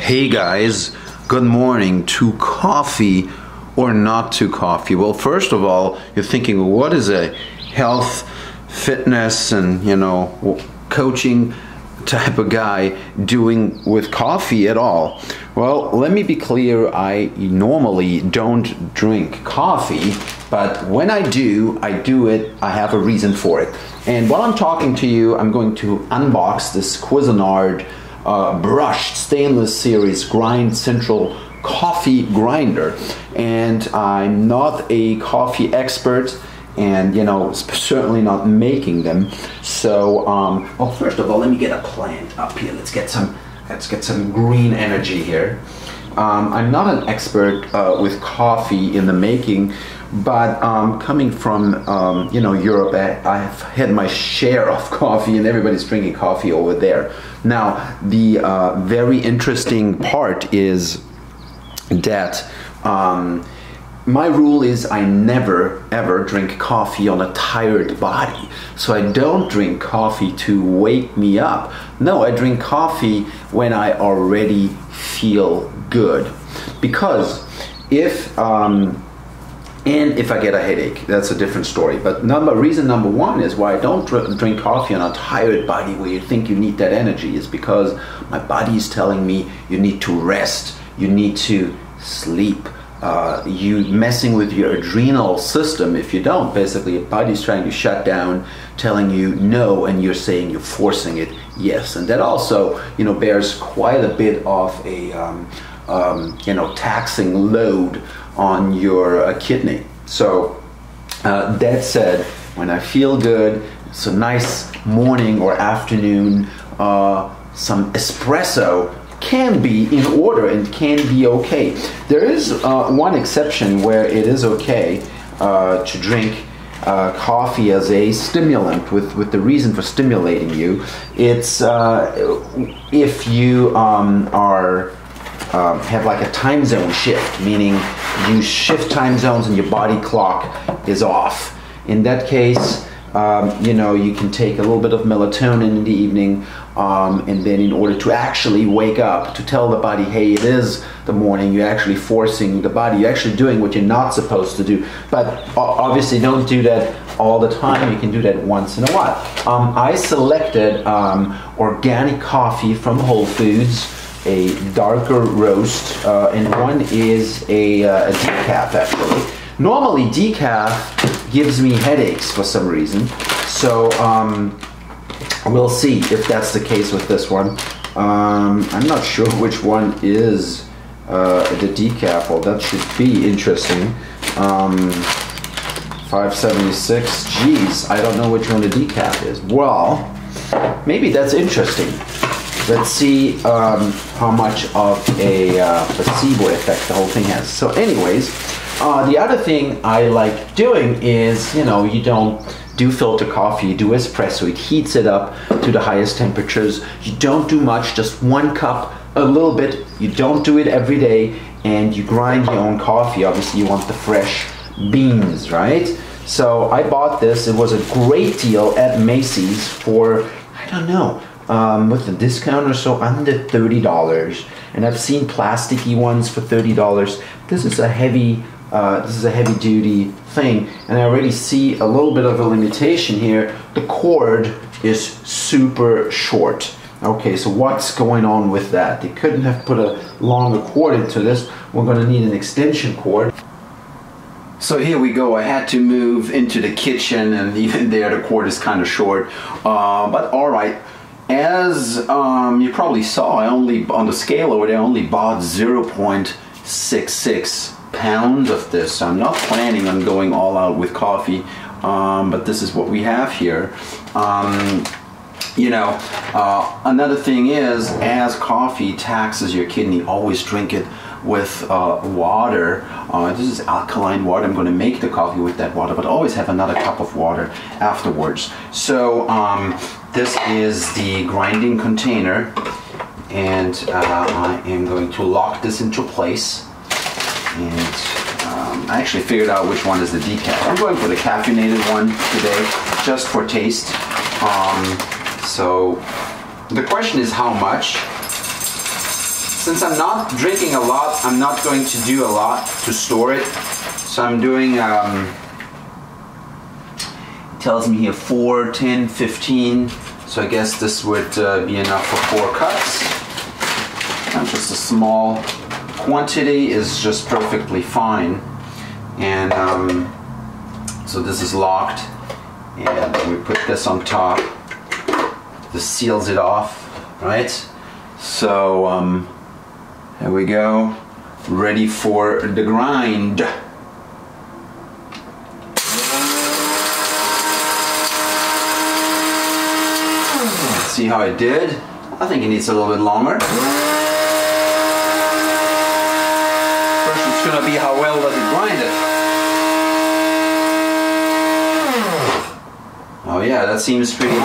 Hey guys, good morning. To coffee or not to coffee? Well, first of all, you're thinking, what is a health, fitness, and coaching type of guy doing with coffee at all? Well, let me be clear. I normally don't drink coffee, but when I do it, I have a reason for it. And while I'm talking to you, I'm going to unbox this Cuisinart brushed stainless series grind central coffee grinder. And I'm not a coffee expert, and certainly not making them. So well, first of all, let me get a plant up here. Let's get some green energy here. I'm not an expert with coffee in the making, but coming from Europe, I've had my share of coffee, and everybody's drinking coffee over there. Now, the very interesting part is that my rule is I never ever drink coffee on a tired body. So I don't drink coffee to wake me up. No, I drink coffee when I already feel good. Because if I get a headache, that's a different story. But reason number one is why I don't drink coffee on a tired body where you think you need that energy is because my body is telling me you need to rest, you need to sleep. You messing with your adrenal system if you don't. Basically, your body's trying to shut down, telling you no, and you're saying you're forcing it yes. And that also, bears quite a bit of a taxing load on your kidney. So that said, when I feel good, it's a nice morning or afternoon, some espresso can be in order and can be okay. There is one exception where it is okay to drink coffee as a stimulant with the reason for stimulating you. It's if you have like a time zone shift, meaning you shift time zones and your body clock is off. In that case, you can take a little bit of melatonin in the evening, and then in order to actually wake up, to tell the body, hey, it is the morning, you're actually forcing the body, you're actually doing what you're not supposed to do. But obviously don't do that all the time, you can do that once in a while. I selected organic coffee from Whole Foods, a darker roast, and one is a decaf actually. Normally decaf gives me headaches for some reason, so we'll see if that's the case with this one. I'm not sure which one is the decaf. Well, that should be interesting. 576. Geez, I don't know which one the decaf is. Well, maybe that's interesting. Let's see how much of a placebo effect the whole thing has. So anyways, the other thing I like doing is, you don't do filter coffee, you do espresso. It heats it up to the highest temperatures. You don't do much, just 1 cup, a little bit. You don't do it every day, and you grind your own coffee. Obviously, you want the fresh beans, right? So I bought this. It was a great deal at Macy's for, I don't know, with the discount or so, under $30. And I've seen plasticky ones for $30. This is a heavy duty thing, and I already see a little bit of a limitation here. The cord is super short. Okay, so what's going on with that? They couldn't have put a longer cord into this. We're going to need an extension cord. So here we go. I had to move into the kitchen, and even there the cord is kind of short, but all right. As you probably saw, I only, on the scale over there, I only bought 0.66 pounds of this. So I'm not planning on going all out with coffee, but this is what we have here. Another thing is, as coffee taxes your kidney, always drink it with water. This is alkaline water. I'm going to make the coffee with that water, but always have another cup of water afterwards. So this is the grinding container, and I am going to lock this into place. And I actually figured out which one is the decaf. I'm going for the caffeinated one today, just for taste. So the question is how much. since I'm not drinking a lot, I'm not going to do a lot to store it. So I'm doing, it tells me here 4, 10, 15. So I guess this would be enough for 4 cups. And just a small quantity is just perfectly fine. And so this is locked. And we put this on top. This seals it off, right? So here we go, ready for the grind. See how it did? I think it needs a little bit longer. First it's gonna be how well does it grind it. Oh yeah, that seems pretty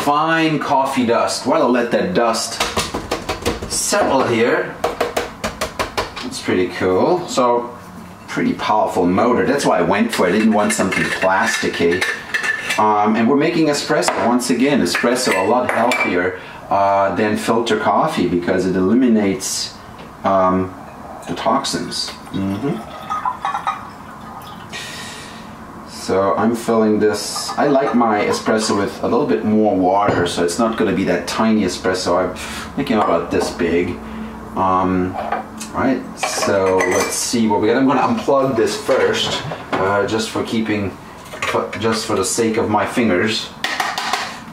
fine coffee dust. Well, I'll let that dust settle here. It's pretty cool. So, pretty powerful motor. That's why I went for it. I didn't want something plasticky. And we're making espresso. Once again, espresso a lot healthier than filter coffee because it eliminates the toxins. So I'm filling this. I like my espresso with a little bit more water, so it's not going to be that tiny espresso. I'm thinking about this big. Right, so let's see what we got. I'm going to unplug this first, just for the sake of my fingers.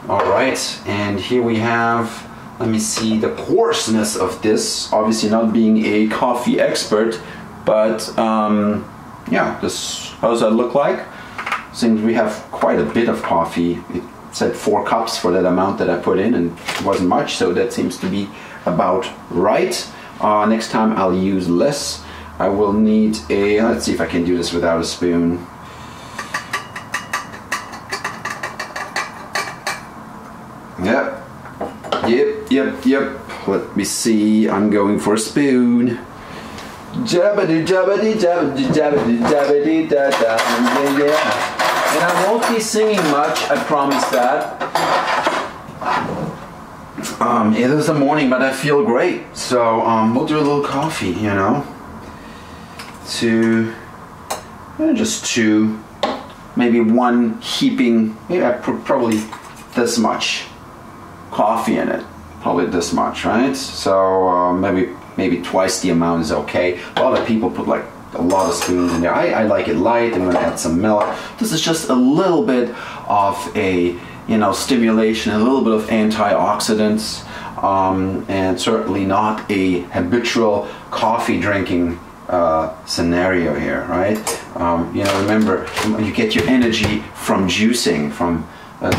All right, and here we have. Let me see the coarseness of this. Obviously, not being a coffee expert, but yeah, this. How does that look like? Seems we have quite a bit of coffee. It said 4 cups for that amount that I put in, and it wasn't much, so that seems to be about right. Next time I'll use less. I will need a, let's see if I can do this without a spoon. Yep. Let me see, I'm going for a spoon. Jabbity jabbity jabbity jabbity jabbity da da, yeah. And I won't be singing much, I promise that. It is the morning, but I feel great. So we'll do a little coffee, you know. Just 2, maybe 1 heaping, yeah, probably this much coffee in it. Probably this much, right? So maybe twice the amount is okay. A lot of people put like a lot of spoons in there. I like it light. I'm gonna add some milk. This is just a little bit of a, you know, stimulation, a little bit of antioxidants, and certainly not a habitual coffee drinking scenario here, right? You know, remember, you get your energy from juicing, from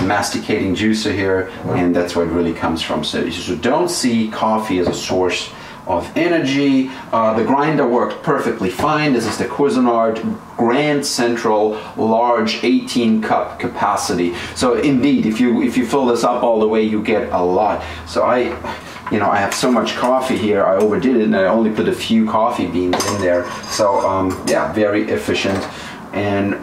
masticating juicer here, and that's where it really comes from. So don't see coffee as a source of energy. The grinder worked perfectly fine. This is the Cuisinart Grand Central large 18 cup capacity. So indeed, if you fill this up all the way, you get a lot. So I have so much coffee here, I overdid it and I only put a few coffee beans in there. So yeah, very efficient. And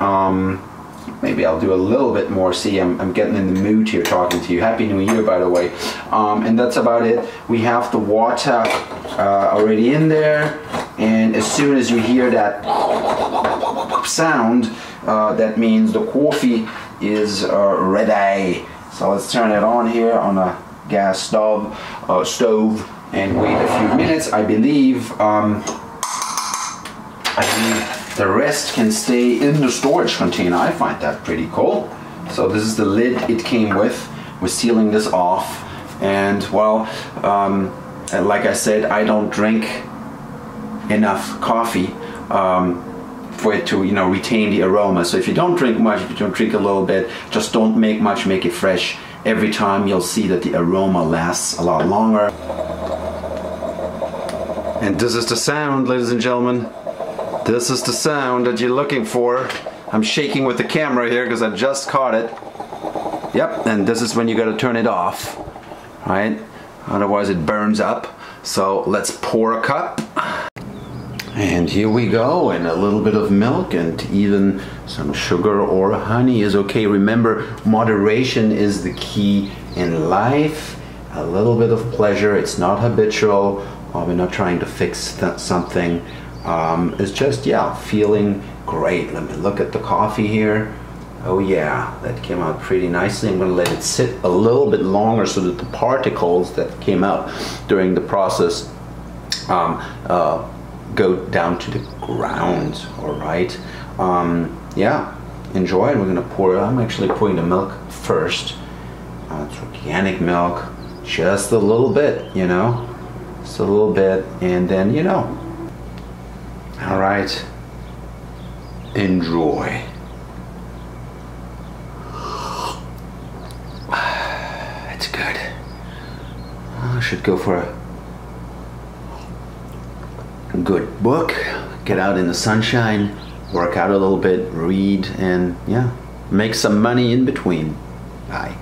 maybe I'll do a little bit more. See, I'm getting in the mood here talking to you. Happy New Year, by the way. And that's about it. We have the water already in there. And as soon as you hear that sound, that means the coffee is ready. So let's turn it on here on a gas stove and wait a few minutes. I believe the rest can stay in the storage container. I find that pretty cool. So this is the lid it came with. We're sealing this off. And well, like I said, I don't drink enough coffee for it to, you know, retain the aroma. So if you don't drink much, if you don't drink a little bit, just don't make much, make it fresh. Every time you'll see that the aroma lasts a lot longer. And this is the sound, ladies and gentlemen. This is the sound that you're looking for. I'm shaking with the camera here because I just caught it. Yep, and this is when you gotta turn it off, right? Otherwise it burns up. So let's pour a cup. And here we go, and a little bit of milk and even some sugar or honey is okay. Remember, moderation is the key in life. a little bit of pleasure. It's not habitual. We're not trying to fix something. It's just, yeah, feeling great. Let me look at the coffee here. Oh yeah, that came out pretty nicely. I'm going to let it sit a little bit longer so that the particles that came out during the process go down to the ground. All right. Yeah, enjoy it. We're going to pour. I'm actually pouring the milk first. It's organic milk, just a little bit, you know, just a little bit, and then, you know. All right, enjoy. It's good. I should go for a good book, get out in the sunshine, work out a little bit, read, and yeah, make some money in between. Bye.